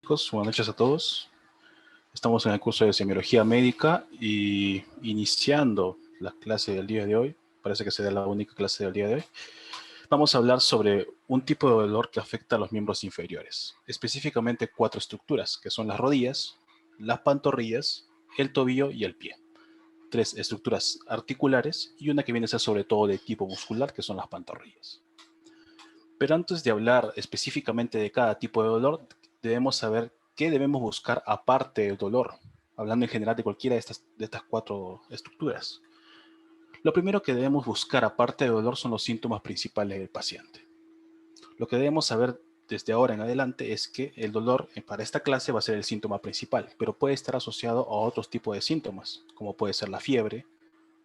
chicos, buenas noches a todos. Estamos en el curso de Semiología Médica y iniciando la clase del día de hoy, parece que será la única clase del día de hoy, vamos a hablar sobre un tipo de dolor que afecta a los miembros inferiores, específicamente 4 estructuras, que son las rodillas, las pantorrillas, el tobillo y el pie. 3 estructuras articulares y una que viene a ser sobre todo de tipo muscular, que son las pantorrillas. Pero antes de hablar específicamente de cada tipo de dolor, debemos saber qué debemos buscar aparte del dolor, hablando en general de cualquiera de estas 4 estructuras. Lo primero que debemos buscar aparte del dolor son los síntomas principales del paciente. Lo que debemos saber desde ahora en adelante es que el dolor para esta clase va a ser el síntoma principal, pero puede estar asociado a otros tipos de síntomas, como puede ser la fiebre,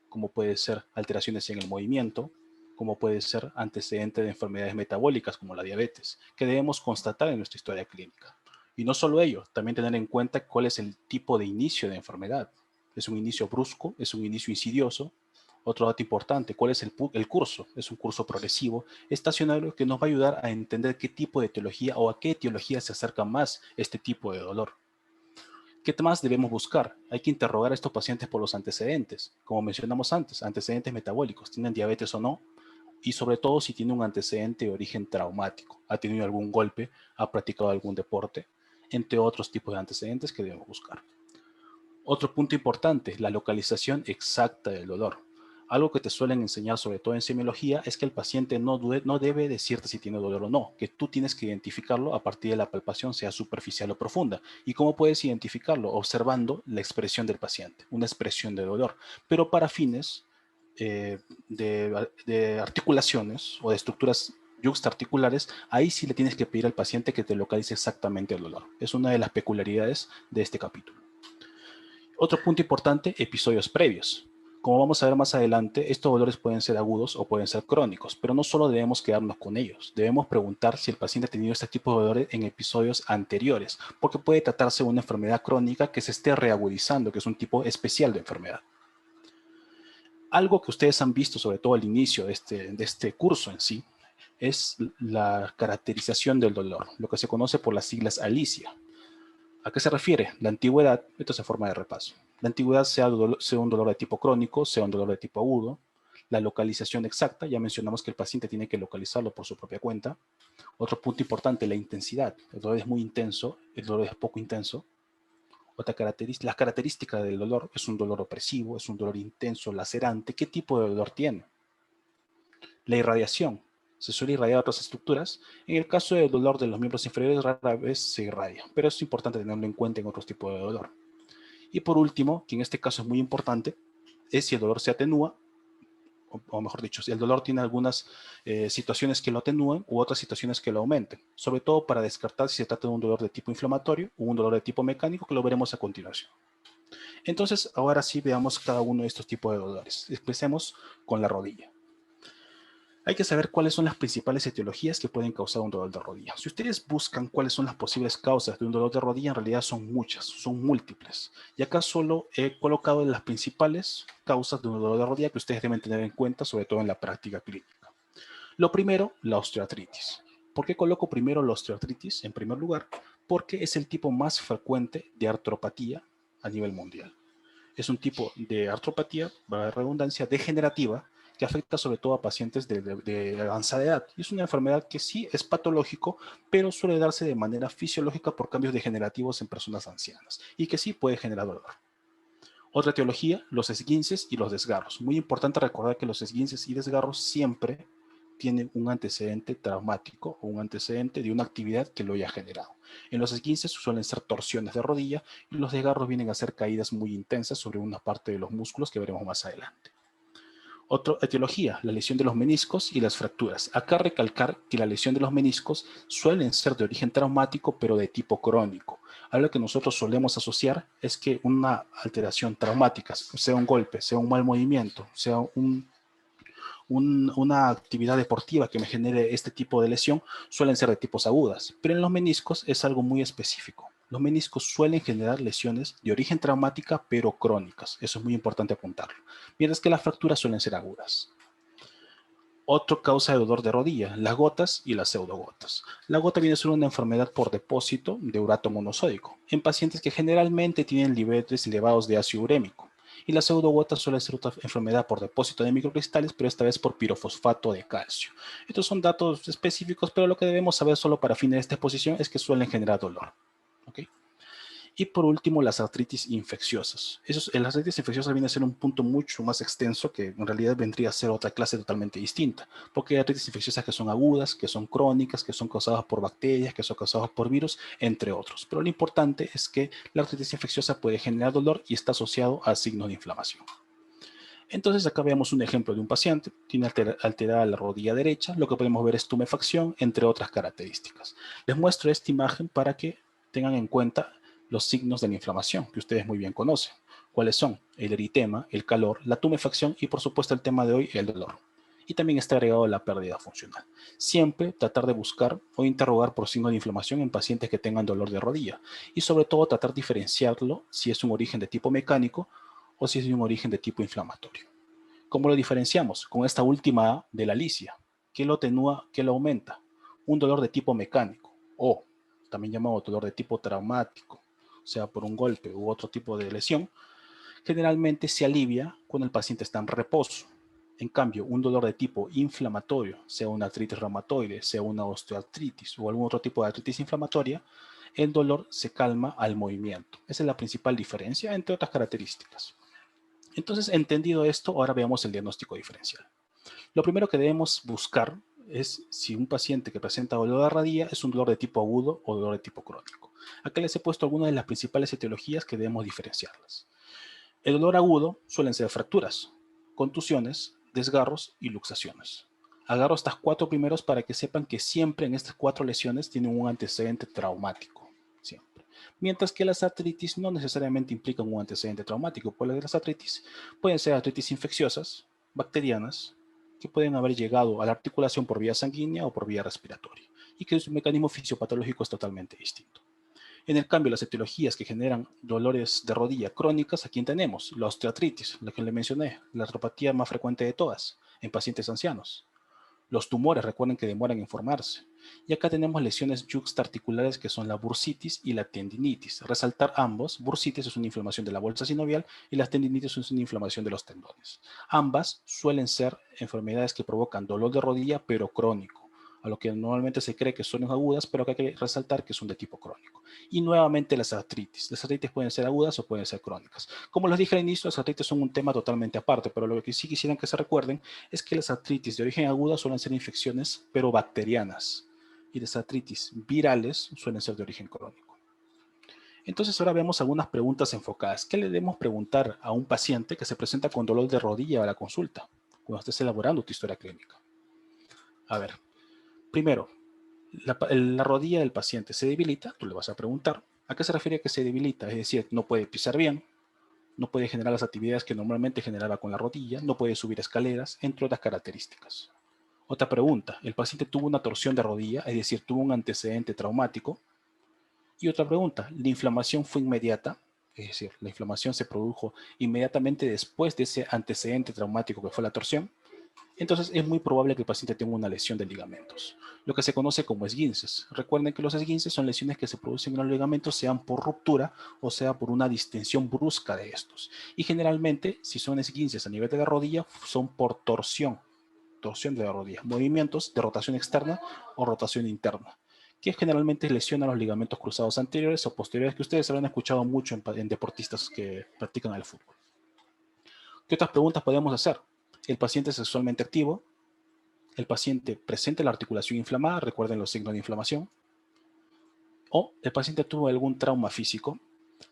como puede ser alteraciones en el movimiento, como puede ser antecedente de enfermedades metabólicas como la diabetes, que debemos constatar en nuestra historia clínica. Y no solo ello, también tener en cuenta cuál es el tipo de inicio de enfermedad. ¿Es un inicio brusco? ¿Es un inicio insidioso? Otro dato importante, ¿cuál es el curso? ¿Es un curso progresivo, estacionario, que nos va a ayudar a entender qué tipo de etiología o a qué etiología se acerca más este tipo de dolor? ¿Qué más debemos buscar? Hay que interrogar a estos pacientes por los antecedentes. Como mencionamos antes, antecedentes metabólicos, ¿tienen diabetes o no? Y sobre todo si tiene un antecedente de origen traumático, ha tenido algún golpe, ha practicado algún deporte, entre otros tipos de antecedentes que debemos buscar. Otro punto importante, la localización exacta del dolor. Algo que te suelen enseñar, sobre todo en semiología, es que el paciente no debe decirte si tiene dolor o no, que tú tienes que identificarlo a partir de la palpación, sea superficial o profunda. ¿Y cómo puedes identificarlo? Observando la expresión del paciente, una expresión de dolor. Pero para fines de articulaciones o de estructuras yuxtaarticulares, ahí sí le tienes que pedir al paciente que te localice exactamente el dolor. Es una de las peculiaridades de este capítulo. Otro punto importante, episodios previos. Como vamos a ver más adelante, estos dolores pueden ser agudos o pueden ser crónicos, pero no solo debemos quedarnos con ellos. Debemos preguntar si el paciente ha tenido este tipo de dolores en episodios anteriores, porque puede tratarse de una enfermedad crónica que se esté reagudizando, que es un tipo especial de enfermedad. Algo que ustedes han visto, sobre todo al inicio de este curso en sí, es la caracterización del dolor, lo que se conoce por las siglas ALICIA. ¿A qué se refiere? La antigüedad, esto es en forma de repaso. La antigüedad sea un dolor de tipo crónico, sea un dolor de tipo agudo. La localización exacta, ya mencionamos que el paciente tiene que localizarlo por su propia cuenta. Otro punto importante, la intensidad. El dolor es muy intenso, el dolor es poco intenso. Las características del dolor, es un dolor opresivo, es un dolor intenso, lacerante. ¿Qué tipo de dolor tiene? La irradiación. Se suele irradiar a otras estructuras. En el caso del dolor de los miembros inferiores, rara vez se irradia, pero es importante tenerlo en cuenta en otros tipos de dolor. Y por último, que en este caso es muy importante, es si el dolor se atenúa, o mejor dicho, si el dolor tiene algunas situaciones que lo atenúan u otras situaciones que lo aumenten, sobre todo para descartar si se trata de un dolor de tipo inflamatorio o un dolor de tipo mecánico, que lo veremos a continuación. Entonces, ahora sí veamos cada uno de estos tipos de dolores. Empecemos con la rodilla. Hay que saber cuáles son las principales etiologías que pueden causar un dolor de rodilla. Si ustedes buscan cuáles son las posibles causas de un dolor de rodilla, en realidad son muchas, son múltiples. Y acá solo he colocado las principales causas de un dolor de rodilla que ustedes deben tener en cuenta, sobre todo en la práctica clínica. Lo primero, la osteoartritis. ¿Por qué coloco primero la osteoartritis en primer lugar? Porque es el tipo más frecuente de artropatía a nivel mundial. Es un tipo de artropatía, para la redundancia, degenerativa, que afecta sobre todo a pacientes de avanzada edad. Y es una enfermedad que sí es patológico, pero suele darse de manera fisiológica por cambios degenerativos en personas ancianas y que sí puede generar dolor. Otra etiología, los esguinces y los desgarros. Muy importante recordar que los esguinces y desgarros siempre tienen un antecedente traumático o un antecedente de una actividad que lo haya generado. En los esguinces suelen ser torsiones de rodilla y los desgarros vienen a ser caídas muy intensas sobre una parte de los músculos que veremos más adelante. Otra etiología, la lesión de los meniscos y las fracturas. Acá recalcar que la lesión de los meniscos suelen ser de origen traumático, pero de tipo crónico. Algo que nosotros solemos asociar es que una alteración traumática, sea un golpe, sea un mal movimiento, sea una actividad deportiva que me genere este tipo de lesión, suelen ser de tipos agudas. Pero en los meniscos es algo muy específico. Los meniscos suelen generar lesiones de origen traumática, pero crónicas. Eso es muy importante apuntarlo. Mientras que las fracturas suelen ser agudas. Otra causa de dolor de rodilla, las gotas y las pseudogotas. La gota viene a ser una enfermedad por depósito de urato monosódico en pacientes que generalmente tienen niveles elevados de ácido urémico. Y la pseudogota suele ser otra enfermedad por depósito de microcristales, pero esta vez por pirofosfato de calcio. Estos son datos específicos, pero lo que debemos saber solo para fines de esta exposición es que suelen generar dolor. ¿Okay? Y por último, las artritis infecciosas. Las artritis infecciosas viene a ser un punto mucho más extenso que en realidad vendría a ser otra clase totalmente distinta, porque hay artritis infecciosas que son agudas, que son crónicas, que son causadas por bacterias, que son causadas por virus, entre otros. Pero lo importante es que la artritis infecciosa puede generar dolor y está asociado a signos de inflamación. Entonces acá vemos un ejemplo de un paciente, tiene alterada la rodilla derecha, lo que podemos ver es tumefacción, entre otras características. Les muestro esta imagen para que tengan en cuenta los signos de la inflamación, que ustedes muy bien conocen. ¿Cuáles son? El eritema, el calor, la tumefacción y por supuesto el tema de hoy, el dolor. Y también está agregado la pérdida funcional. Siempre tratar de buscar o interrogar por signos de inflamación en pacientes que tengan dolor de rodilla. Y sobre todo tratar de diferenciarlo si es un origen de tipo mecánico o si es de un origen de tipo inflamatorio. ¿Cómo lo diferenciamos? Con esta última A de la licia. ¿Qué lo atenúa? ¿Qué lo aumenta? Un dolor de tipo mecánico o también llamado dolor de tipo traumático, sea por un golpe u otro tipo de lesión, generalmente se alivia cuando el paciente está en reposo. En cambio, un dolor de tipo inflamatorio, sea una artritis reumatoide, sea una osteoartritis o algún otro tipo de artritis inflamatoria, el dolor se calma al movimiento. Esa es la principal diferencia, entre otras características. Entonces, entendido esto, ahora veamos el diagnóstico diferencial. Lo primero que debemos buscar es si un paciente que presenta dolor de rodilla es un dolor de tipo agudo o dolor de tipo crónico. Acá les he puesto algunas de las principales etiologías que debemos diferenciarlas. El dolor agudo suelen ser fracturas, contusiones, desgarros y luxaciones. Agarro estas 4 primeros para que sepan que siempre en estas 4 lesiones tienen un antecedente traumático. Siempre. Mientras que las artritis no necesariamente implican un antecedente traumático, porque las artritis pueden ser artritis infecciosas, bacterianas, que pueden haber llegado a la articulación por vía sanguínea o por vía respiratoria, y que su mecanismo fisiopatológico es totalmente distinto. En el cambio, las etiologías que generan dolores de rodilla crónicas, ¿a quién tenemos? La osteoartritis, la que le mencioné, la artropatía más frecuente de todas, en pacientes ancianos. Los tumores, recuerden que demoran en formarse. Y acá tenemos lesiones yuxtaarticulares que son la bursitis y la tendinitis. Resaltar ambos, bursitis es una inflamación de la bolsa sinovial y la tendinitis es una inflamación de los tendones. Ambas suelen ser enfermedades que provocan dolor de rodilla, pero crónico, a lo que normalmente se cree que son agudas, pero que hay que resaltar que son de tipo crónico. Y nuevamente las artritis. Las artritis pueden ser agudas o pueden ser crónicas. Como les dije al inicio, las artritis son un tema totalmente aparte, pero lo que sí quisieran que se recuerden es que las artritis de origen aguda suelen ser infecciones, pero bacterianas. Y las artritis virales suelen ser de origen crónico. Entonces ahora vemos algunas preguntas enfocadas. ¿Qué le debemos preguntar a un paciente que se presenta con dolor de rodilla a la consulta cuando estés elaborando tu historia clínica? A ver, primero, la rodilla del paciente se debilita, tú le vas a preguntar, ¿a qué se refiere que se debilita? Es decir, no puede pisar bien, no puede generar las actividades que normalmente generaba con la rodilla, no puede subir escaleras, entre otras características. Otra pregunta, el paciente tuvo una torsión de rodilla, es decir, tuvo un antecedente traumático. Y otra pregunta, ¿la inflamación fue inmediata? Es decir, la inflamación se produjo inmediatamente después de ese antecedente traumático que fue la torsión. Entonces es muy probable que el paciente tenga una lesión de ligamentos, lo que se conoce como esguinces. Recuerden que los esguinces son lesiones que se producen en los ligamentos, sean por ruptura o sea por una distensión brusca de estos. Y generalmente, si son esguinces a nivel de la rodilla, son por torsión de la rodilla, movimientos de rotación externa o rotación interna, que generalmente lesiona los ligamentos cruzados anteriores o posteriores, que ustedes habrán escuchado mucho en deportistas que practican el fútbol. ¿Qué otras preguntas podemos hacer? ¿El paciente es sexualmente activo? ¿El paciente presenta la articulación inflamada? Recuerden los signos de inflamación. ¿O el paciente tuvo algún trauma físico?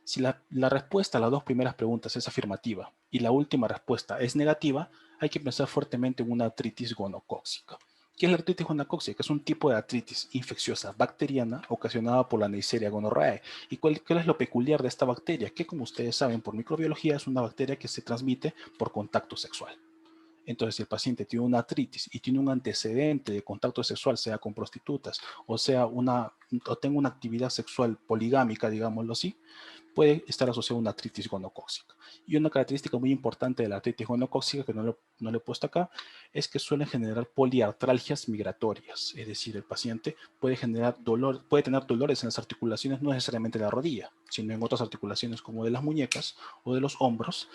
Si la respuesta a las 2 primeras preguntas es afirmativa y la última respuesta es negativa, hay que pensar fuertemente en una artritis gonocócica. ¿Qué es la artritis gonocócica? Es un tipo de artritis infecciosa bacteriana ocasionada por la Neisseria gonorrhoeae. ¿Y cuál es lo peculiar de esta bacteria? Que, como ustedes saben por microbiología, es una bacteria que se transmite por contacto sexual. Entonces, si el paciente tiene una artritis y tiene un antecedente de contacto sexual, sea con prostitutas o sea tenga una actividad sexual poligámica, digámoslo así, puede estar asociado a una artritis gonocócica. Y una característica muy importante de la artritis gonocócica, que no le he puesto acá, es que suelen generar poliartralgias migratorias. Es decir, el paciente puede tener dolores en las articulaciones, no necesariamente de la rodilla, sino en otras articulaciones como de las muñecas o de los hombros,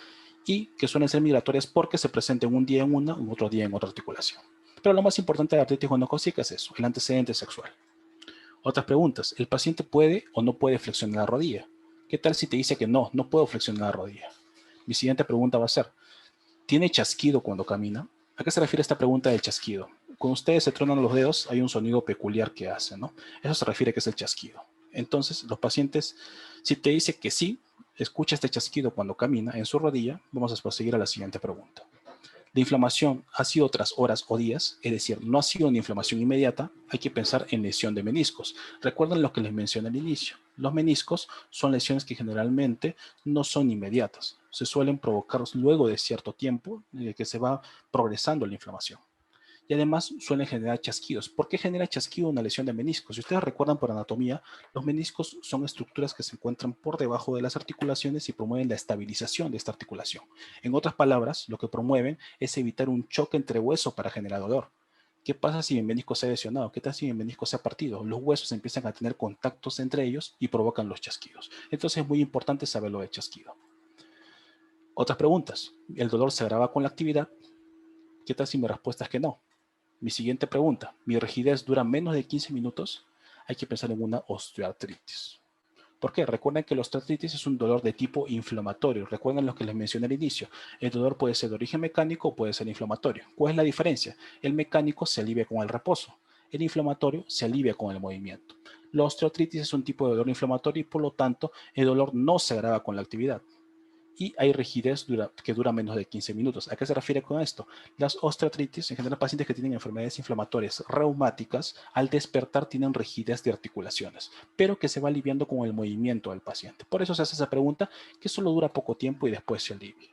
y que suelen ser migratorias porque se presentan un día en una y otro día en otra articulación. Pero lo más importante de la artritis gonocócica es eso, el antecedente sexual. Otras preguntas, ¿el paciente puede o no puede flexionar la rodilla? ¿Qué tal si te dice que no puedo flexionar la rodilla? Mi siguiente pregunta va a ser, ¿tiene chasquido cuando camina? ¿A qué se refiere esta pregunta del chasquido? Cuando ustedes se tronan los dedos, hay un sonido peculiar que hace, ¿no? Eso se refiere a que es el chasquido. Entonces, los pacientes, si te dice que sí, escucha este chasquido cuando camina en su rodilla, vamos a proseguir a la siguiente pregunta. La inflamación ha sido tras horas o días, es decir, no ha sido una inflamación inmediata, hay que pensar en lesión de meniscos. Recuerden lo que les mencioné al inicio. Los meniscos son lesiones que generalmente no son inmediatas. Se suelen provocar luego de cierto tiempo que se va progresando la inflamación. Y además suelen generar chasquidos. ¿Por qué genera chasquido una lesión de meniscos? Si ustedes recuerdan por anatomía, los meniscos son estructuras que se encuentran por debajo de las articulaciones y promueven la estabilización de esta articulación. En otras palabras, lo que promueven es evitar un choque entre huesos para generar dolor. ¿Qué pasa si mi menisco se ha lesionado? ¿Qué tal si mi menisco se ha partido? Los huesos empiezan a tener contactos entre ellos y provocan los chasquidos. Entonces es muy importante saber lo de chasquido. Otras preguntas. ¿El dolor se agrava con la actividad? ¿Qué tal si mi respuesta es que no? Mi siguiente pregunta, ¿mi rigidez dura menos de 15 minutos? Hay que pensar en una osteoartritis. ¿Por qué? Recuerden que la osteoartritis es un dolor de tipo inflamatorio. Recuerden lo que les mencioné al inicio. El dolor puede ser de origen mecánico o puede ser inflamatorio. ¿Cuál es la diferencia? El mecánico se alivia con el reposo. El inflamatorio se alivia con el movimiento. La osteoartritis es un tipo de dolor inflamatorio y por lo tanto el dolor no se agrava con la actividad. Y hay rigidez que dura menos de 15 minutos. ¿A qué se refiere con esto? Las osteoartritis, en general pacientes que tienen enfermedades inflamatorias reumáticas, al despertar tienen rigidez de articulaciones, pero que se va aliviando con el movimiento del paciente. Por eso se hace esa pregunta, que solo dura poco tiempo y después se alivia.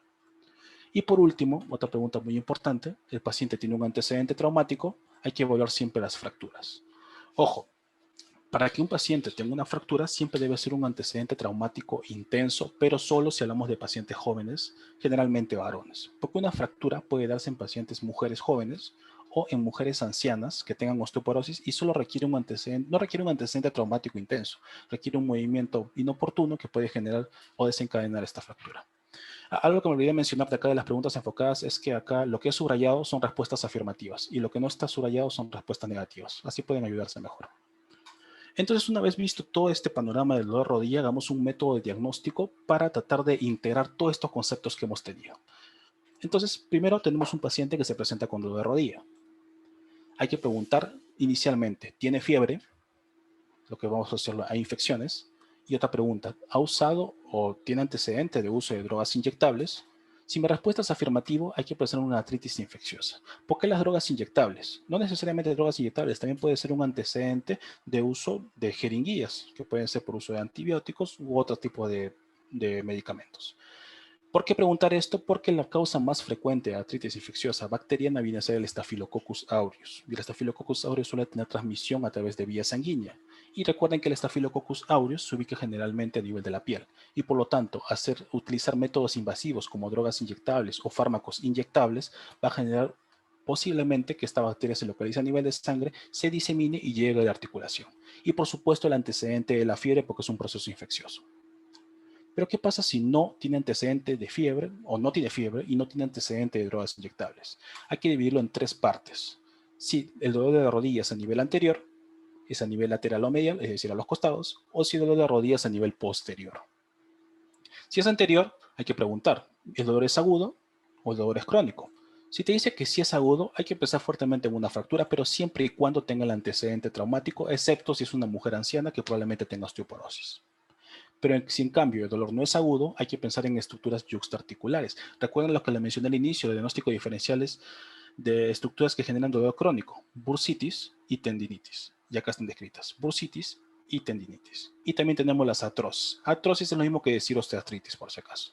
Y por último, otra pregunta muy importante, el paciente tiene un antecedente traumático, hay que evaluar siempre las fracturas. Ojo, para que un paciente tenga una fractura siempre debe ser un antecedente traumático intenso, pero solo si hablamos de pacientes jóvenes, generalmente varones. Porque una fractura puede darse en pacientes mujeres jóvenes o en mujeres ancianas que tengan osteoporosis y solo requiere un antecedente, no requiere un antecedente traumático intenso, requiere un movimiento inoportuno que puede generar o desencadenar esta fractura. Algo que me olvidé mencionar de acá de las preguntas enfocadas es que acá lo que es subrayado son respuestas afirmativas y lo que no está subrayado son respuestas negativas. Así pueden ayudarse mejor. Entonces, una vez visto todo este panorama del dolor de rodilla, hagamos un método de diagnóstico para tratar de integrar todos estos conceptos que hemos tenido. Entonces, primero tenemos un paciente que se presenta con dolor de rodilla. Hay que preguntar inicialmente, ¿tiene fiebre? Lo que vamos a hacerlo a infecciones. Y otra pregunta, ¿ha usado o tiene antecedente de uso de drogas inyectables? Si mi respuesta es afirmativo, hay que pensar en una artritis infecciosa. ¿Por qué las drogas inyectables? No necesariamente drogas inyectables, también puede ser un antecedente de uso de jeringuillas, que pueden ser por uso de antibióticos u otro tipo de medicamentos. ¿Por qué preguntar esto? Porque la causa más frecuente de artritis infecciosa bacteriana viene a ser el Staphylococcus aureus. Y el Staphylococcus aureus suele tener transmisión a través de vía sanguínea. Y recuerden que el Staphylococcus aureus se ubica generalmente a nivel de la piel. Y por lo tanto, utilizar métodos invasivos como drogas inyectables o fármacos inyectables va a generar posiblemente que esta bacteria se localice a nivel de sangre, se disemine y llegue a la articulación. Y por supuesto el antecedente de la fiebre porque es un proceso infeccioso. Pero ¿qué pasa si no tiene antecedente de fiebre o no tiene fiebre y no tiene antecedente de drogas inyectables? Hay que dividirlo en tres partes. Si el dolor de rodillas a nivel anterior es a nivel lateral o medial, es decir, a los costados, o si el dolor de rodillas a nivel posterior. Si es anterior, hay que preguntar, ¿el dolor es agudo o el dolor es crónico? Si te dice que sí es agudo, hay que pensar fuertemente en una fractura, pero siempre y cuando tenga el antecedente traumático, excepto si es una mujer anciana que probablemente tenga osteoporosis. Pero si en cambio el dolor no es agudo, hay que pensar en estructuras yuxtaarticulares. Recuerden lo que les mencioné al inicio, de diagnóstico diferenciales de estructuras que generan dolor crónico, bursitis y tendinitis. Ya acá están descritas, bursitis y tendinitis. Y también tenemos las artrosis. Artrosis es lo mismo que decir osteoartritis, por si acaso.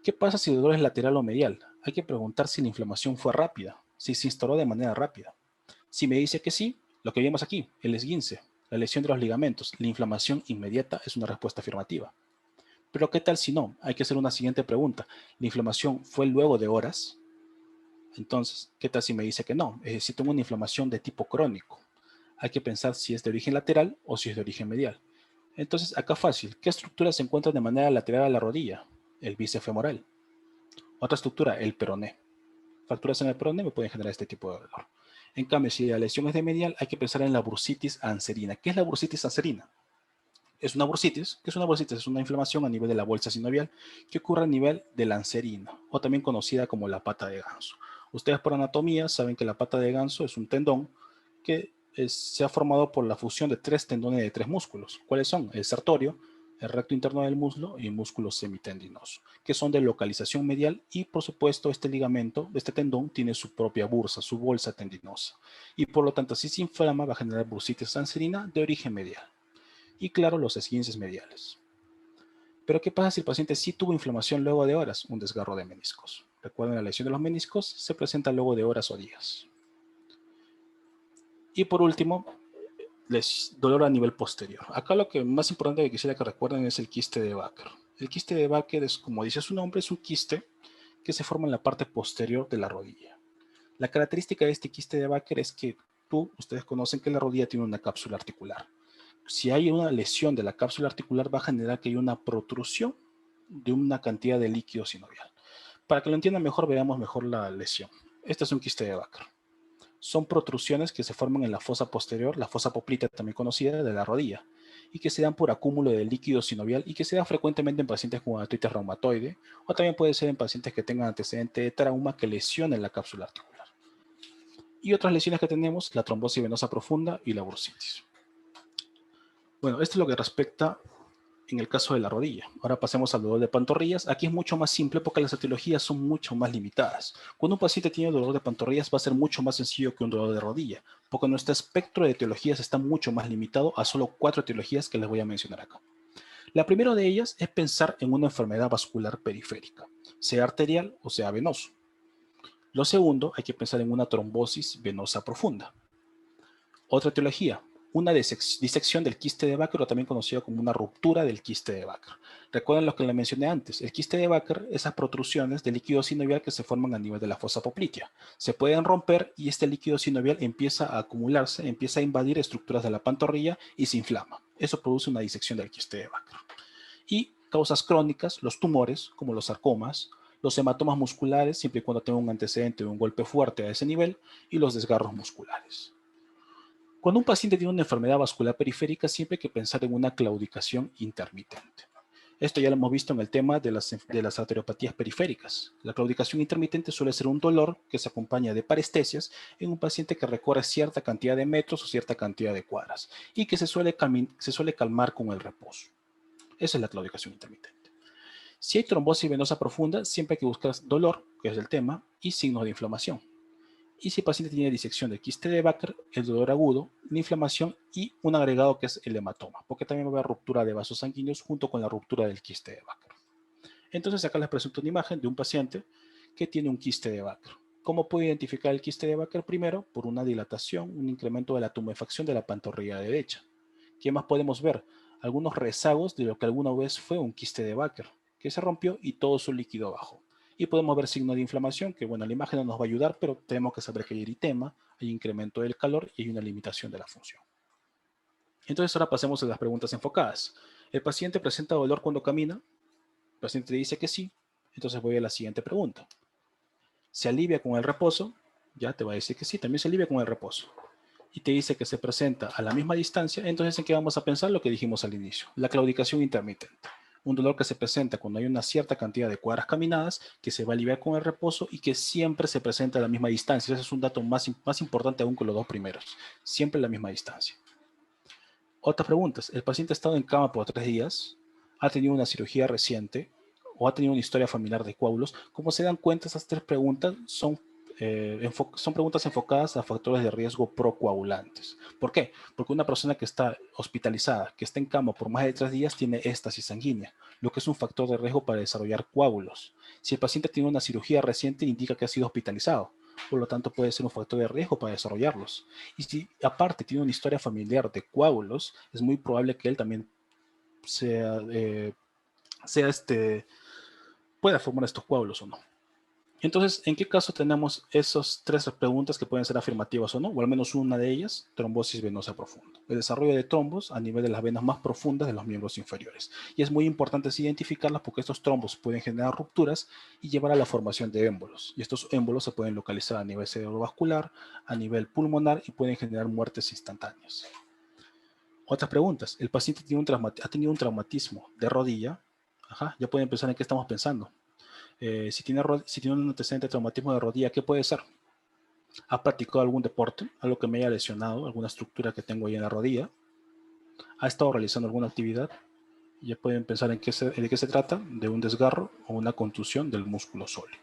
¿Qué pasa si el dolor es lateral o medial? Hay que preguntar si la inflamación fue rápida, si se instaló de manera rápida. Si me dice que sí, lo que vemos aquí, el esguince, la lesión de los ligamentos, la inflamación inmediata es una respuesta afirmativa. Pero ¿qué tal si no? Hay que hacer una siguiente pregunta. ¿La inflamación fue luego de horas? Entonces, ¿qué tal si me dice que no? Es decir, tengo una inflamación de tipo crónico. Hay que pensar si es de origen lateral o si es de origen medial. Entonces, acá fácil. ¿Qué estructura se encuentra de manera lateral a la rodilla? El bíceps femoral. Otra estructura, el peroné. Fracturas en el peroné me pueden generar este tipo de dolor. En cambio, si la lesión es de medial, hay que pensar en la bursitis anserina. ¿Qué es la bursitis anserina? Es una bursitis. ¿Qué es una bursitis? Es una inflamación a nivel de la bolsa sinovial que ocurre a nivel de la anserina, o también conocida como la pata de ganso. Ustedes por anatomía saben que la pata de ganso es un tendón que se ha formado por la fusión de tres tendones de tres músculos. ¿Cuáles son? El sartorio, el recto interno del muslo y el músculo semitendinoso, que son de localización medial y por supuesto este ligamento, este tendón, tiene su propia bursa, su bolsa tendinosa. Y por lo tanto, si se inflama va a generar bursitis anserina de origen medial. Y claro, los esguinces mediales. Pero ¿qué pasa si el paciente sí tuvo inflamación luego de horas? Un desgarro de meniscos. Recuerden, la lesión de los meniscos se presenta luego de horas o días. Y por último, dolor a nivel posterior. Acá lo que más importante que quisiera que recuerden es el quiste de Baker. El quiste de Baker es, como dice su nombre, es un quiste que se forma en la parte posterior de la rodilla. La característica de este quiste de Baker es que ustedes conocen que la rodilla tiene una cápsula articular. Si hay una lesión de la cápsula articular, va a generar que haya una protrusión de una cantidad de líquido sinovial. Para que lo entiendan mejor, veamos mejor la lesión. Este es un quiste de Baker. Son protrusiones que se forman en la fosa posterior, la fosa popltea también conocida, de la rodilla, y que se dan por acúmulo de líquido sinovial y que se da frecuentemente en pacientes con artritis reumatoide, o también puede ser en pacientes que tengan antecedente de trauma que lesionen la cápsula articular. Y otras lesiones que tenemos, la trombosis venosa profunda y la bursitis. Bueno, esto es lo que respecta en el caso de la rodilla. Ahora pasemos al dolor de pantorrillas. Aquí es mucho más simple porque las etiologías son mucho más limitadas. Cuando un paciente tiene dolor de pantorrillas va a ser mucho más sencillo que un dolor de rodilla, porque nuestro espectro de etiologías está mucho más limitado a solo 4 etiologías que les voy a mencionar acá. La primera de ellas es pensar en una enfermedad vascular periférica, sea arterial o sea venoso. Lo segundo, hay que pensar en una trombosis venosa profunda. Otra etiología, una disección del quiste de Baker, o también conocido como una ruptura del quiste de Baker. Recuerden lo que les mencioné antes, el quiste de Baker, esas protrusiones de líquido sinovial que se forman a nivel de la fosa poplitea. Se pueden romper y este líquido sinovial empieza a acumularse, empieza a invadir estructuras de la pantorrilla y se inflama. Eso produce una disección del quiste de Baker. Y causas crónicas, los tumores, como los sarcomas, los hematomas musculares, siempre y cuando tenga un antecedente de un golpe fuerte a ese nivel, y los desgarros musculares. Cuando un paciente tiene una enfermedad vascular periférica, siempre hay que pensar en una claudicación intermitente. Esto ya lo hemos visto en el tema de las arteriopatías periféricas. La claudicación intermitente suele ser un dolor que se acompaña de parestesias en un paciente que recorre cierta cantidad de metros o cierta cantidad de cuadras y que se suele calmar con el reposo. Esa es la claudicación intermitente. Si hay trombosis venosa profunda, siempre hay que buscar dolor, que es el tema, y signos de inflamación. Y si el paciente tiene disección del quiste de Baker, el dolor agudo, la inflamación y un agregado que es el hematoma, porque también va a haber ruptura de vasos sanguíneos junto con la ruptura del quiste de Baker. Entonces acá les presento una imagen de un paciente que tiene un quiste de Baker. ¿Cómo puede identificar el quiste de Baker? Primero, por una dilatación, un incremento de la tumefacción de la pantorrilla derecha. ¿Qué más podemos ver? Algunos rezagos de lo que alguna vez fue un quiste de Baker, que se rompió y todo su líquido bajó. Y podemos ver signos de inflamación, que bueno, la imagen no nos va a ayudar, pero tenemos que saber que hay eritema, hay incremento del calor y hay una limitación de la función. Entonces ahora pasemos a las preguntas enfocadas. ¿El paciente presenta dolor cuando camina? El paciente dice que sí, entonces voy a la siguiente pregunta. ¿Se alivia con el reposo? Ya te va a decir que sí, también se alivia con el reposo. Y te dice que se presenta a la misma distancia, entonces ¿en qué vamos a pensar? Lo que dijimos al inicio, la claudicación intermitente. Un dolor que se presenta cuando hay una cierta cantidad de cuadras caminadas, que se va a aliviar con el reposo y que siempre se presenta a la misma distancia. Ese es un dato más importante aún que los dos primeros. Siempre a la misma distancia. Otras preguntas. ¿El paciente ha estado en cama por 3 días? ¿Ha tenido una cirugía reciente? ¿O ha tenido una historia familiar de coágulos? Como se dan cuenta, esas 3 preguntas son preguntas enfocadas a factores de riesgo procoagulantes. ¿Por qué? Porque una persona que está hospitalizada, que está en cama por más de 3 días, tiene éstasis sanguínea, lo que es un factor de riesgo para desarrollar coágulos. Si el paciente tiene una cirugía reciente, indica que ha sido hospitalizado. Por lo tanto, puede ser un factor de riesgo para desarrollarlos. Y si aparte tiene una historia familiar de coágulos, es muy probable que él también sea pueda formar estos coágulos o no. Entonces, ¿en qué caso tenemos esas tres preguntas que pueden ser afirmativas o no? O al menos una de ellas, trombosis venosa profunda. El desarrollo de trombos a nivel de las venas más profundas de los miembros inferiores. Y es muy importante identificarlas porque estos trombos pueden generar rupturas y llevar a la formación de émbolos. Y estos émbolos se pueden localizar a nivel cerebrovascular, a nivel pulmonar y pueden generar muertes instantáneas. Otras preguntas. El paciente ha tenido un traumatismo de rodilla. Ya pueden pensar en qué estamos pensando. Si tiene un antecedente de traumatismo de rodilla, ¿qué puede ser? ¿Ha practicado algún deporte? Algo que me haya lesionado, alguna estructura que tengo ahí en la rodilla. ¿Ha estado realizando alguna actividad? Ya pueden pensar de qué se trata, de un desgarro o una contusión del músculo sóleo.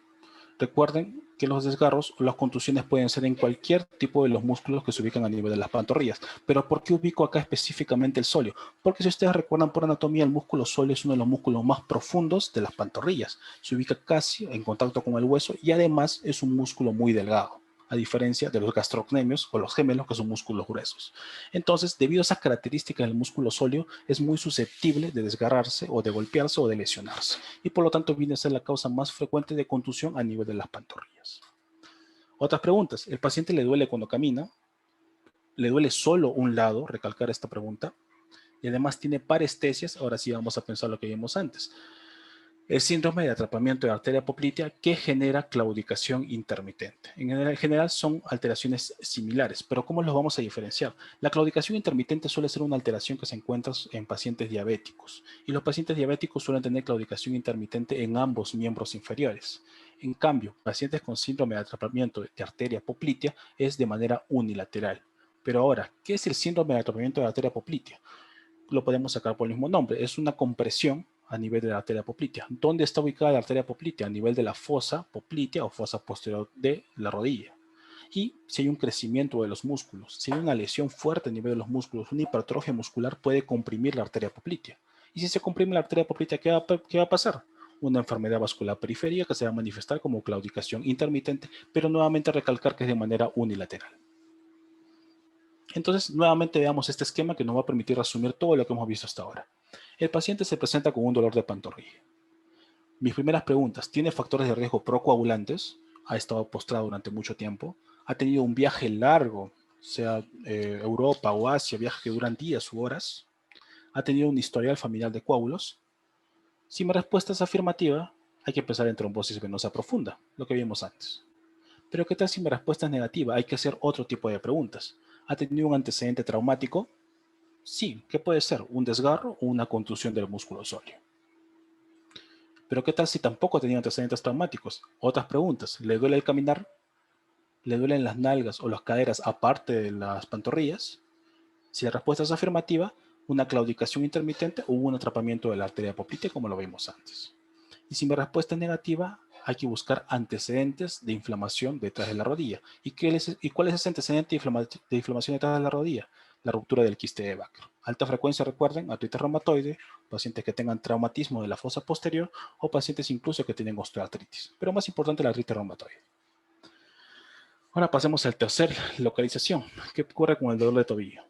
Recuerden que los desgarros o las contusiones pueden ser en cualquier tipo de los músculos que se ubican a nivel de las pantorrillas. Pero ¿por qué ubico acá específicamente el sóleo? Porque si ustedes recuerdan por anatomía, el músculo sóleo es uno de los músculos más profundos de las pantorrillas. Se ubica casi en contacto con el hueso y además es un músculo muy delgado, a diferencia de los gastrocnemios o los gemelos, que son músculos gruesos. Entonces, debido a esas características del músculo sóleo, es muy susceptible de desgarrarse o de golpearse o de lesionarse. Y por lo tanto viene a ser la causa más frecuente de contusión a nivel de las pantorrillas. Otras preguntas. ¿El paciente le duele cuando camina? ¿Le duele solo un lado? Recalcar esta pregunta. Y además tiene parestesias. Ahora sí vamos a pensar lo que vimos antes. El síndrome de atrapamiento de arteria poplitea que genera claudicación intermitente. En general son alteraciones similares, pero ¿cómo los vamos a diferenciar? La claudicación intermitente suele ser una alteración que se encuentra en pacientes diabéticos, y los pacientes diabéticos suelen tener claudicación intermitente en ambos miembros inferiores. En cambio, pacientes con síndrome de atrapamiento de arteria poplitea es de manera unilateral. Pero ahora, ¿qué es el síndrome de atrapamiento de arteria poplitea? Lo podemos sacar por el mismo nombre. Es una compresión a nivel de la arteria poplitea. ¿Dónde está ubicada la arteria poplitea? A nivel de la fosa poplitea o fosa posterior de la rodilla. Y si hay un crecimiento de los músculos, si hay una lesión fuerte a nivel de los músculos, una hipertrofia muscular puede comprimir la arteria poplitea. Y si se comprime la arteria poplitea, ¿qué va a pasar? Una enfermedad vascular periférica que se va a manifestar como claudicación intermitente, pero nuevamente recalcar que es de manera unilateral. Entonces, nuevamente veamos este esquema que nos va a permitir resumir todo lo que hemos visto hasta ahora. El paciente se presenta con un dolor de pantorrilla. Mis primeras preguntas: ¿tiene factores de riesgo procoagulantes? ¿Ha estado postrado durante mucho tiempo? ¿Ha tenido un viaje largo, sea Europa o Asia, viajes que duran días u horas? ¿Ha tenido un historial familiar de coágulos? Si mi respuesta es afirmativa, hay que pensar en trombosis venosa profunda, lo que vimos antes. Pero ¿qué tal si mi respuesta es negativa? Hay que hacer otro tipo de preguntas. ¿Ha tenido un antecedente traumático? Sí, ¿qué puede ser? ¿Un desgarro o una contusión del músculo sóleo? Pero ¿qué tal si tampoco ha tenido antecedentes traumáticos? Otras preguntas. ¿Le duele el caminar? ¿Le duelen las nalgas o las caderas aparte de las pantorrillas? Si la respuesta es afirmativa, una claudicación intermitente o un atrapamiento de la arteria poplitea, como lo vimos antes. Y si mi respuesta es negativa, hay que buscar antecedentes de inflamación detrás de la rodilla. ¿Y cuál es ese antecedente de inflamación detrás de la rodilla? La ruptura del quiste de Baker. Alta frecuencia, recuerden, artritis reumatoide, pacientes que tengan traumatismo de la fosa posterior o pacientes incluso que tienen osteoartritis. Pero más importante, la artritis reumatoide. Ahora pasemos al tercer localización. ¿Qué ocurre con el dolor de tobillo?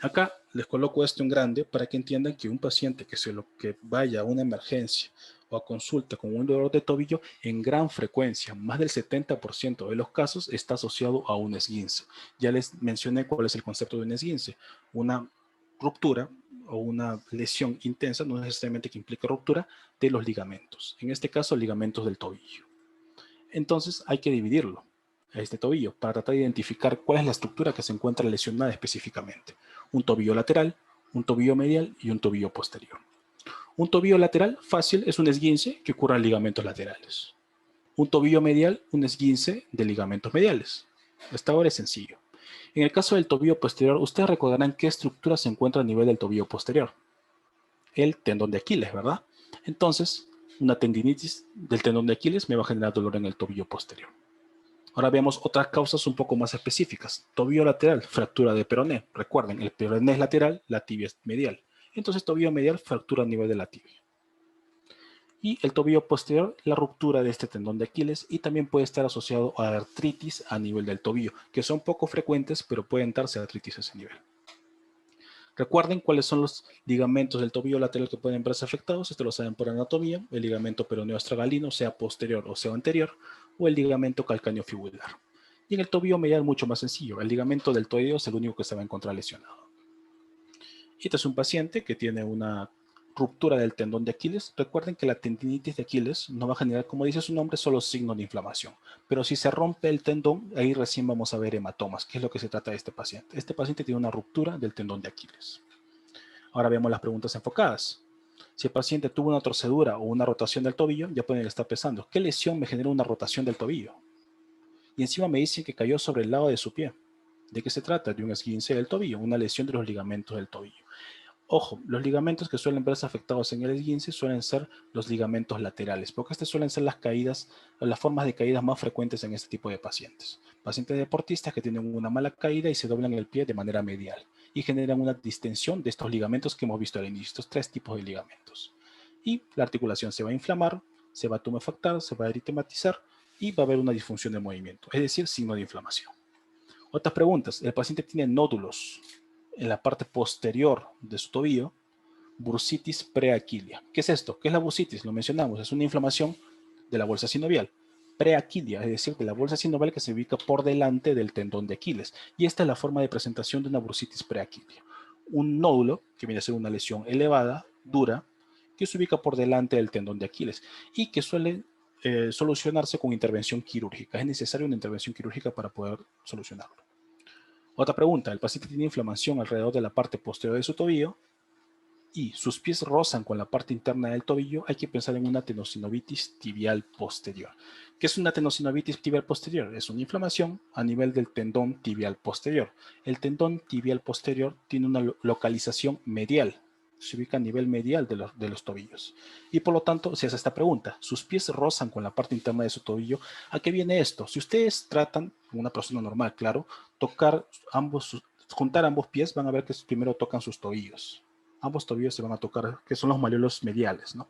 Acá les coloco esto en grande para que entiendan que un paciente que vaya a una emergencia o a consulta con un dolor de tobillo, en gran frecuencia, más del 70% de los casos, está asociado a un esguince. Ya les mencioné cuál es el concepto de un esguince. Una ruptura o una lesión intensa, no necesariamente que implique ruptura, de los ligamentos. En este caso, ligamentos del tobillo. Entonces hay que dividirlo a este tobillo para tratar de identificar cuál es la estructura que se encuentra lesionada específicamente. Un tobillo lateral, un tobillo medial y un tobillo posterior. Un tobillo lateral fácil es un esguince que ocurre en ligamentos laterales. Un tobillo medial, un esguince de ligamentos mediales. Hasta ahora es sencillo. En el caso del tobillo posterior, ustedes recordarán qué estructura se encuentra a nivel del tobillo posterior. El tendón de Aquiles, ¿verdad? Entonces, una tendinitis del tendón de Aquiles me va a generar dolor en el tobillo posterior. Ahora veamos otras causas un poco más específicas. Tobillo lateral, fractura de peroné. Recuerden, el peroné es lateral, la tibia es medial. Entonces, tobillo medial, fractura a nivel de la tibia. Y el tobillo posterior, la ruptura de este tendón de Aquiles, y también puede estar asociado a artritis a nivel del tobillo, que son poco frecuentes, pero pueden darse artritis a ese nivel. Recuerden cuáles son los ligamentos del tobillo lateral que pueden verse afectados. Esto lo saben por anatomía. El ligamento peroneo astragalino, sea posterior o sea anterior, o el ligamento calcáneo fibular. Y en el tobillo medial mucho más sencillo. El ligamento deltoideo es el único que se va a encontrar lesionado. Este es un paciente que tiene una ruptura del tendón de Aquiles. Recuerden que la tendinitis de Aquiles no va a generar, como dice su nombre, solo signos de inflamación. Pero si se rompe el tendón, ahí recién vamos a ver hematomas, que es lo que se trata de este paciente. Este paciente tiene una ruptura del tendón de Aquiles. Ahora vemos las preguntas enfocadas. Si el paciente tuvo una torcedura o una rotación del tobillo, ya pueden estar pensando, ¿qué lesión me genera una rotación del tobillo? Y encima me dicen que cayó sobre el lado de su pie. ¿De qué se trata? De un esguince del tobillo, una lesión de los ligamentos del tobillo. Ojo, los ligamentos que suelen verse afectados en el esguince suelen ser los ligamentos laterales, porque estas suelen ser las caídas, o las formas de caídas más frecuentes en este tipo de pacientes. Pacientes deportistas que tienen una mala caída y se doblan el pie de manera medial y generan una distensión de estos ligamentos que hemos visto al inicio, estos tres tipos de ligamentos. Y la articulación se va a inflamar, se va a tumefactar, se va a eritematizar y va a haber una disfunción de movimiento, es decir, signo de inflamación. Otras preguntas. El paciente tiene nódulos en la parte posterior de su tobillo, bursitis preaquilia. ¿Qué es esto? ¿Qué es la bursitis? Lo mencionamos, es una inflamación de la bolsa sinovial. Preaquilia, es decir, de la bolsa sinovial que se ubica por delante del tendón de Aquiles. Y esta es la forma de presentación de una bursitis preaquilia. Un nódulo, que viene a ser una lesión elevada, dura, que se ubica por delante del tendón de Aquiles y que suele solucionarse con intervención quirúrgica. Es necesaria una intervención quirúrgica para poder solucionarlo. Otra pregunta, el paciente tiene inflamación alrededor de la parte posterior de su tobillo y sus pies rozan con la parte interna del tobillo, hay que pensar en una tenosinovitis tibial posterior. ¿Qué es una tenosinovitis tibial posterior? Es una inflamación a nivel del tendón tibial posterior. El tendón tibial posterior tiene una localización medial, se ubica a nivel medial de los tobillos. Y por lo tanto, se hace esta pregunta, sus pies rozan con la parte interna de su tobillo, ¿a qué viene esto? Si ustedes tratan, una persona normal, claro, juntar ambos pies, van a ver que primero tocan sus tobillos. Ambos tobillos se van a tocar, que son los malleolos mediales, ¿no?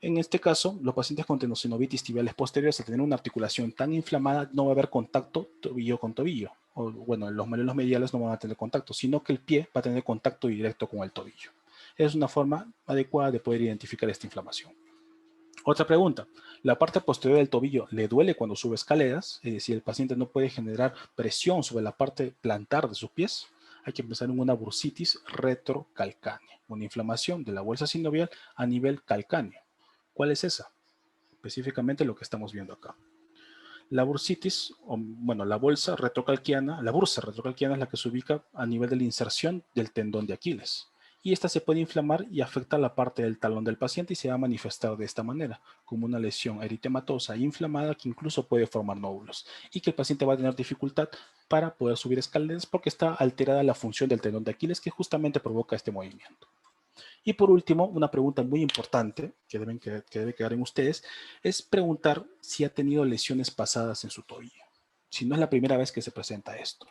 En este caso, los pacientes con tenosinovitis tibiales posteriores, al tener una articulación tan inflamada, no va a haber contacto tobillo con tobillo. O, bueno, los malleolos mediales no van a tener contacto, sino que el pie va a tener contacto directo con el tobillo. Es una forma adecuada de poder identificar esta inflamación. Otra pregunta, ¿la parte posterior del tobillo le duele cuando sube escaleras? Es decir, el paciente no puede generar presión sobre la parte plantar de sus pies. Hay que pensar en una bursitis retrocalcánea, una inflamación de la bolsa sinovial a nivel calcáneo. ¿Cuál es esa? Específicamente lo que estamos viendo acá. La bursitis, bueno, la bursa retrocalquiana es la que se ubica a nivel de la inserción del tendón de Aquiles. Y esta se puede inflamar y afecta la parte del talón del paciente y se va a manifestar de esta manera, como una lesión eritematosa e inflamada que incluso puede formar nódulos y que el paciente va a tener dificultad para poder subir escaleras porque está alterada la función del tendón de Aquiles que justamente provoca este movimiento. Y por último, una pregunta muy importante que debe quedar en ustedes es preguntar si ha tenido lesiones pasadas en su tobillo, si no es la primera vez que se presenta esto.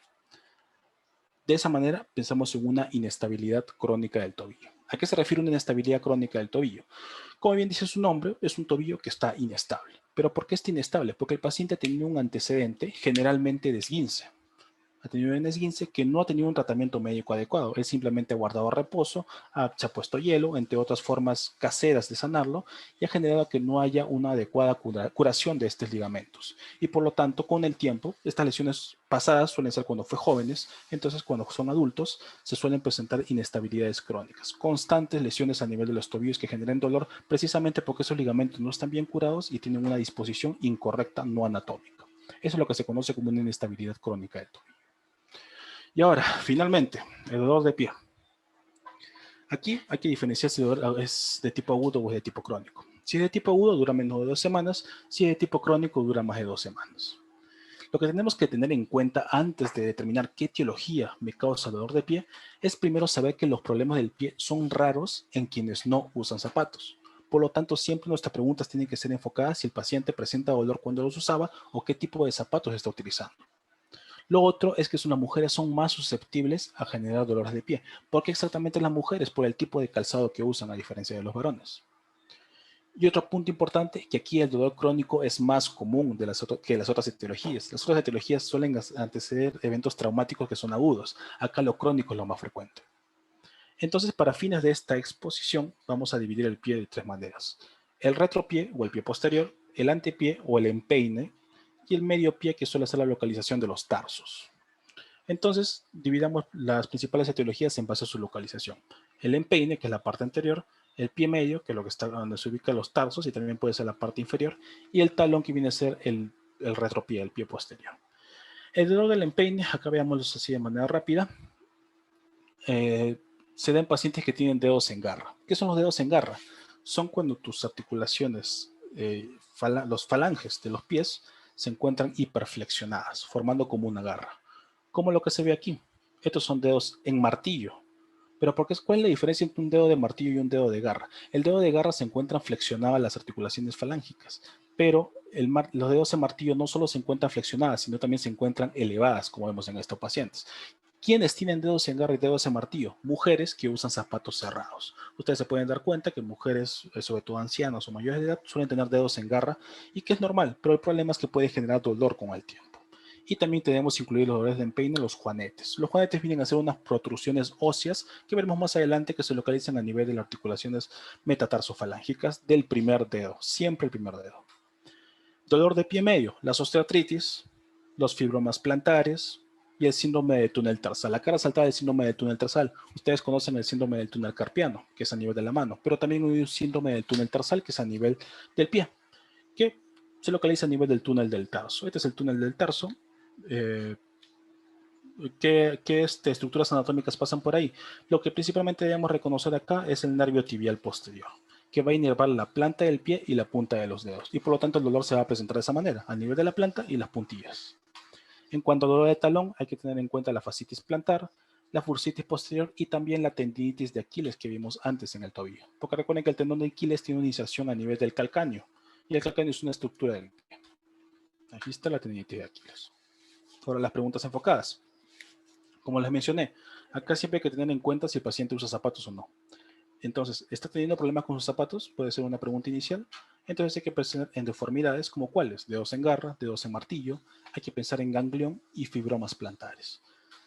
De esa manera, pensamos en una inestabilidad crónica del tobillo. ¿A qué se refiere una inestabilidad crónica del tobillo? Como bien dice su nombre, es un tobillo que está inestable. ¿Pero por qué está inestable? Porque el paciente ha tenido un antecedente, generalmente de esguince. Ha tenido un esguince que no ha tenido un tratamiento médico adecuado. Él simplemente ha guardado reposo, se ha puesto hielo, entre otras formas caseras de sanarlo, y ha generado que no haya una adecuada curación de estos ligamentos. Y por lo tanto, con el tiempo, estas lesiones pasadas suelen ser cuando fue jóvenes, entonces cuando son adultos se suelen presentar inestabilidades crónicas, constantes lesiones a nivel de los tobillos que generen dolor, precisamente porque esos ligamentos no están bien curados y tienen una disposición incorrecta no anatómica. Eso es lo que se conoce como una inestabilidad crónica del tobillo. Y ahora, finalmente, el dolor de pie. Aquí hay que diferenciar si el dolor es de tipo agudo o es de tipo crónico. Si es de tipo agudo, dura menos de 2 semanas. Si es de tipo crónico, dura más de 2 semanas. Lo que tenemos que tener en cuenta antes de determinar qué etiología me causa dolor de pie es primero saber que los problemas del pie son raros en quienes no usan zapatos. Por lo tanto, siempre nuestras preguntas tienen que ser enfocadas si el paciente presenta dolor cuando los usaba o qué tipo de zapatos está utilizando. Lo otro es que las mujeres son más susceptibles a generar dolores de pie. ¿Por qué exactamente las mujeres? Por el tipo de calzado que usan a diferencia de los varones. Y otro punto importante, que aquí el dolor crónico es más común que las otras etiologías. Las otras etiologías suelen anteceder eventos traumáticos que son agudos. Acá lo crónico es lo más frecuente. Entonces, para fines de esta exposición, vamos a dividir el pie de 3 maneras. El retropié o el pie posterior, el antepié o el empeine, y el medio pie, que suele ser la localización de los tarsos. Entonces, dividamos las principales etiologías en base a su localización. El empeine, que es la parte anterior, el pie medio, que es lo que está donde se ubican los tarsos, y también puede ser la parte inferior, y el talón, que viene a ser el retropié, el pie posterior. El dolor del empeine, acá veámoslo así de manera rápida, se da en pacientes que tienen dedos en garra. ¿Qué son los dedos en garra? Son cuando tus articulaciones, los falanges de los pies, se encuentran hiperflexionadas, formando como una garra. Como lo que se ve aquí. Estos son dedos en martillo. Pero ¿cuál es la diferencia entre un dedo de martillo y un dedo de garra? El dedo de garra se encuentran flexionadas las articulaciones falángicas, pero los dedos de martillo no solo se encuentran flexionadas, sino también se encuentran elevadas, como vemos en estos pacientes. ¿Quiénes tienen dedos en garra y dedos en martillo? Mujeres que usan zapatos cerrados. Ustedes se pueden dar cuenta que mujeres, sobre todo ancianos o mayores de edad, suelen tener dedos en garra y que es normal, pero el problema es que puede generar dolor con el tiempo. Y también tenemos incluir los dolores de empeine, los juanetes. Los juanetes vienen a ser unas protrusiones óseas que veremos más adelante que se localizan a nivel de las articulaciones metatarsofalancicas del primer dedo, siempre el primer dedo. Dolor de pie medio, la osteoartritis, los fibromas plantares y el síndrome de túnel tarsal. La cara saltada del síndrome del túnel tarsal. Ustedes conocen el síndrome del túnel carpiano, que es a nivel de la mano, pero también hay un síndrome del túnel tarsal, que es a nivel del pie, que se localiza a nivel del túnel del tarso. Este es el túnel del tarso. ¿Qué estructuras anatómicas pasan por ahí? Lo que principalmente debemos reconocer acá es el nervio tibial posterior, que va a inervar la planta del pie y la punta de los dedos, y por lo tanto el dolor se va a presentar de esa manera, a nivel de la planta y las puntillas. En cuanto al dolor de talón, hay que tener en cuenta la fascitis plantar, la bursitis posterior y también la tendinitis de Aquiles que vimos antes en el tobillo. Porque recuerden que el tendón de Aquiles tiene una inserción a nivel del calcáneo, y el calcáneo es una estructura del pie. Aquí está la tendinitis de Aquiles. Ahora las preguntas enfocadas. Como les mencioné, acá siempre hay que tener en cuenta si el paciente usa zapatos o no. Entonces, ¿está teniendo problemas con sus zapatos? Puede ser una pregunta inicial. Entonces hay que pensar en deformidades como cuáles: dedos en garra, dedos en martillo, hay que pensar en ganglión y fibromas plantares.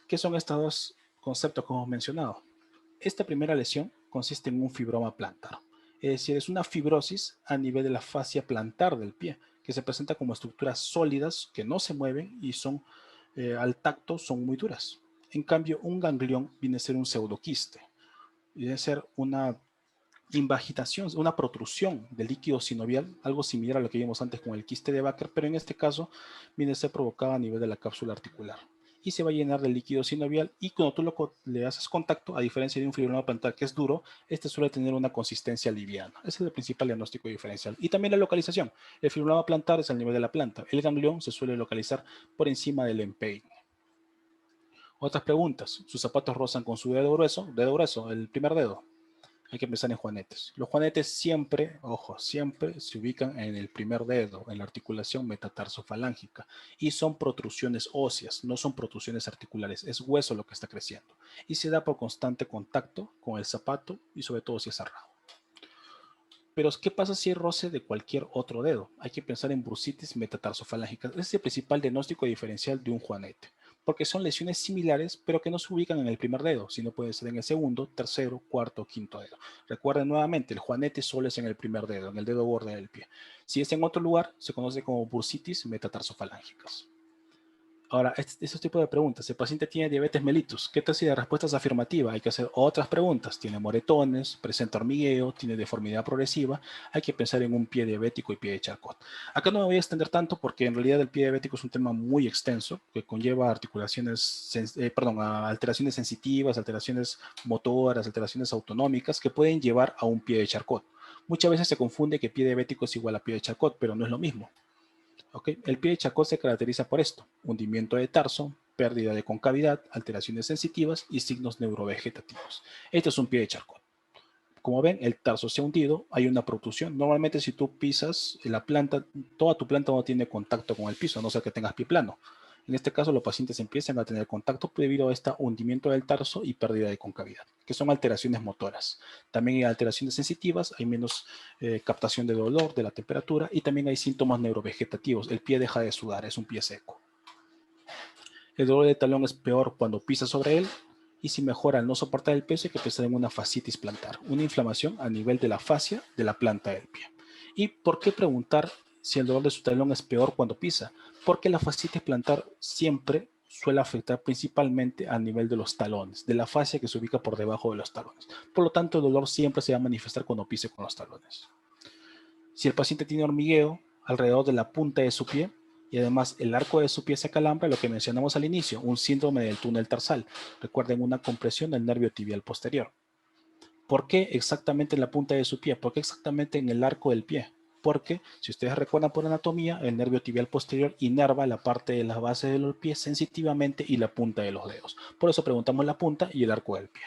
¿Qué son estos dos conceptos que hemos mencionado? Esta primera lesión consiste en un fibroma plantar, es decir, es una fibrosis a nivel de la fascia plantar del pie, que se presenta como estructuras sólidas que no se mueven y son, al tacto son muy duras. En cambio, un ganglión viene a ser un pseudoquiste, viene a ser una invagitación, una protrusión del líquido sinovial, algo similar a lo que vimos antes con el quiste de Baker, pero en este caso viene a ser provocada a nivel de la cápsula articular y se va a llenar de líquido sinovial, y cuando tú le haces contacto, a diferencia de un fibroma plantar que es duro, este suele tener una consistencia liviana. Ese es el principal diagnóstico diferencial. Y también la localización. El fibroma plantar es al nivel de la planta. El ganglión se suele localizar por encima del empeine. Otras preguntas. ¿Sus zapatos rozan con su dedo grueso, el primer dedo? Hay que pensar en juanetes. Los juanetes siempre, ojo, siempre se ubican en el primer dedo, en la articulación metatarsofalángica, y son protrusiones óseas, no son protrusiones articulares, es hueso lo que está creciendo, y se da por constante contacto con el zapato y sobre todo si es cerrado. Pero ¿qué pasa si hay roce de cualquier otro dedo? Hay que pensar en bursitis metatarsofalángica. Ese es el principal diagnóstico diferencial de un juanete, porque son lesiones similares, pero que no se ubican en el primer dedo, sino puede ser en el segundo, tercero, cuarto o quinto dedo. Recuerden nuevamente, el juanete solo es en el primer dedo, en el dedo borde del pie. Si es en otro lugar, se conoce como bursitis metatarsofalángica. Ahora, estos tipos de preguntas. El paciente tiene diabetes mellitus. ¿Qué tal si la respuesta es afirmativa? Hay que hacer otras preguntas. ¿Tiene moretones? ¿Presenta hormigueo? ¿Tiene deformidad progresiva? Hay que pensar en un pie diabético y pie de Charcot. Acá no me voy a extender tanto porque en realidad el pie diabético es un tema muy extenso que conlleva alteraciones sensitivas, alteraciones motoras, alteraciones autonómicas que pueden llevar a un pie de Charcot. Muchas veces se confunde que pie diabético es igual a pie de Charcot, pero no es lo mismo. ¿Okay? El pie de Charcot se caracteriza por esto: hundimiento de tarso, pérdida de concavidad, alteraciones sensitivas y signos neurovegetativos. Este es un pie de Charcot. Como ven, el tarso se ha hundido, hay una protrusión. Normalmente si tú pisas la planta, toda tu planta no tiene contacto con el piso, a no ser que tengas pie plano. En este caso, los pacientes empiezan a tener contacto debido a este hundimiento del tarso y pérdida de concavidad, que son alteraciones motoras. También hay alteraciones sensitivas, hay menos captación de dolor, de la temperatura, y también hay síntomas neurovegetativos. El pie deja de sudar, es un pie seco. El dolor de talón es peor cuando pisas sobre él. Y si mejora al no soportar el peso, hay que pensar en una fascitis plantar, una inflamación a nivel de la fascia de la planta del pie. ¿Y por qué preguntar si el dolor de su talón es peor cuando pisa? Porque la fascitis plantar siempre suele afectar principalmente a nivel de los talones, de la fascia que se ubica por debajo de los talones. Por lo tanto, el dolor siempre se va a manifestar cuando pise con los talones. Si el paciente tiene hormigueo alrededor de la punta de su pie y además el arco de su pie se acalambra, lo que mencionamos al inicio, un síndrome del túnel tarsal. Recuerden, una compresión del nervio tibial posterior. ¿Por qué exactamente en la punta de su pie? ¿Por qué exactamente en el arco del pie? Porque, si ustedes recuerdan por anatomía, el nervio tibial posterior inerva la parte de la base de los pies sensitivamente y la punta de los dedos. Por eso preguntamos la punta y el arco del pie.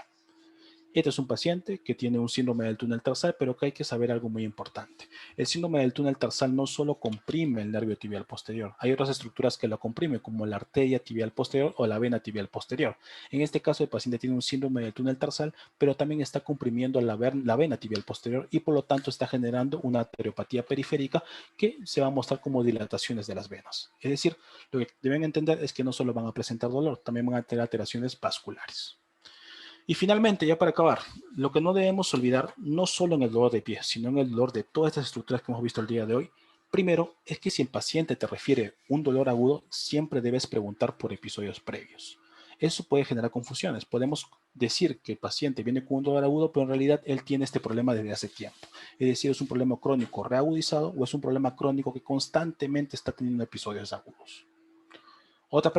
Este es un paciente que tiene un síndrome del túnel tarsal, pero que hay que saber algo muy importante. El síndrome del túnel tarsal no solo comprime el nervio tibial posterior, hay otras estructuras que lo comprimen, como la arteria tibial posterior o la vena tibial posterior. En este caso, el paciente tiene un síndrome del túnel tarsal, pero también está comprimiendo la vena tibial posterior y por lo tanto está generando una arteriopatía periférica que se va a mostrar como dilataciones de las venas. Es decir, lo que deben entender es que no solo van a presentar dolor, también van a tener alteraciones vasculares. Y finalmente, ya para acabar, lo que no debemos olvidar, no solo en el dolor de pie, sino en el dolor de todas estas estructuras que hemos visto el día de hoy, primero es que si el paciente te refiere un dolor agudo, siempre debes preguntar por episodios previos. Eso puede generar confusiones. Podemos decir que el paciente viene con un dolor agudo, pero en realidad él tiene este problema desde hace tiempo. Es decir, es un problema crónico reagudizado o es un problema crónico que constantemente está teniendo episodios agudos. Otra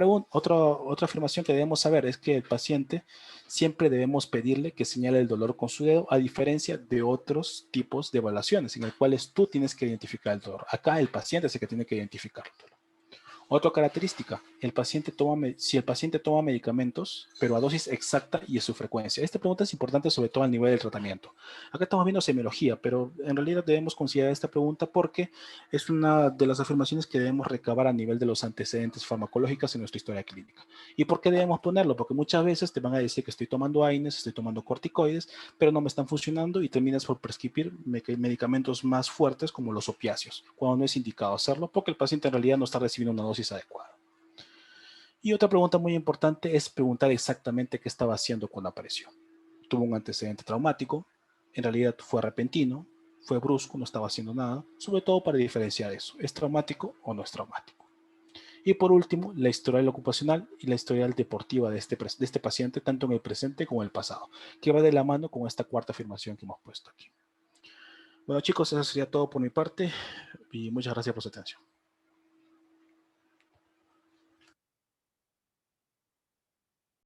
afirmación que debemos saber es que el paciente siempre debemos pedirle que señale el dolor con su dedo, a diferencia de otros tipos de evaluaciones en las cuales tú tienes que identificar el dolor. Acá el paciente es el que tiene que identificar el dolor. Otra característica, si el paciente toma medicamentos, pero a dosis exacta y en su frecuencia. Esta pregunta es importante sobre todo al nivel del tratamiento. Acá estamos viendo semiología, pero en realidad debemos considerar esta pregunta porque es una de las afirmaciones que debemos recabar a nivel de los antecedentes farmacológicos en nuestra historia clínica. ¿Y por qué debemos ponerlo? Porque muchas veces te van a decir que estoy tomando AINES, estoy tomando corticoides, pero no me están funcionando y terminas por prescribir medicamentos más fuertes como los opiáceos, cuando no es indicado hacerlo porque el paciente en realidad no está recibiendo una dosis adecuada. Y otra pregunta muy importante es preguntar exactamente qué estaba haciendo cuando apareció. Tuvo un antecedente traumático, en realidad fue repentino, fue brusco, no estaba haciendo nada, sobre todo para diferenciar eso, ¿es traumático o no es traumático? Y por último, la historial ocupacional y la historial deportiva de este paciente, tanto en el presente como en el pasado, que va de la mano con esta cuarta afirmación que hemos puesto aquí. Bueno chicos, eso sería todo por mi parte y muchas gracias por su atención.